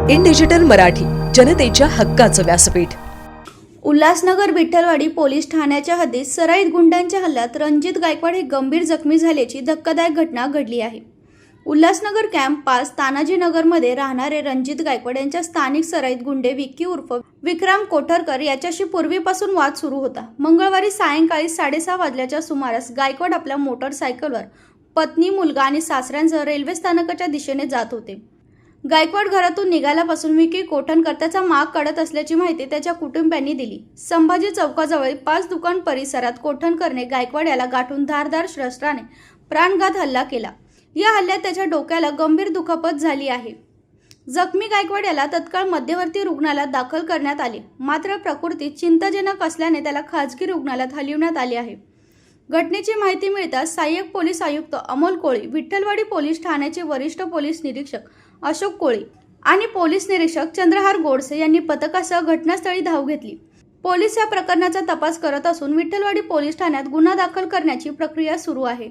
In digital Marathi, जनतेच्या हक्काचं व्यासपीठ। उल्हासनगर विठ्ठलवाडी पोलीस ठाण्याच्या हद्दीत सराईत गुंडांच्या हल्ल्यात रणजित गायकवाड हे गंभीर जखमी झाल्याची धक्कादायक घटना घडली आहे। उल्हासनगर कॅम्प 5 तानाजी नगरमध्ये राहणारे रणजित गायकवाड यांच्या स्थानिक सराईत गुंडे विक्की उर्फ विक्रम कोठरकर याच्याशी पूर्वीपासून वाद सुरू होता। मंगळवारी सायंकाळी 6:30 वाजल्याच्या सुमारास गायकवाड आपल्या मोटरसायकलवर पत्नी, मुलगा आणि सासऱ्यांसह रेल्वे स्थानकाच्या दिशेने जात होते। गायकवाड घरातून निघाल्यापासून विक्की कोठनकर त्याचा माग काढत असल्याची माहिती त्याच्या कुटुंबियांनी दिली। संभाजी चौकाजवळ 5 दुकान परिसरात कोठनकरने गायकवाड याला गाठून धारदार शस्त्राने प्राणघात हल्ला केला। या हल्ल्यात त्याच्या डोक्याला गंभीर दुखापत झाली आहे। जखमी गायकवाड याला तत्काळ मध्यवर्ती रुग्णालयात दाखल करण्यात आले, मात्र प्रकृती चिंताजनक असल्याने त्याला खासगी रुग्णालयात हलविण्यात आले आहे। घटनेची माहिती मिळताच सहाय्यक पोलीस आयुक्त अमोल कोळी, विठ्ठलवाडी पोलीस ठाण्याचे वरिष्ठ पोलीस निरीक्षक अशोक कोळी आणि पोलीस निरीक्षक चंद्रहार गोडसे यांनी पथकासह घटनास्थळी धाव घेतली। पोलीस या प्रकरणाचा तपास करत असून विठ्ठलवाडी पोलीस ठाण्यात गुन्हा दाखल करण्याची प्रक्रिया सुरू आहे।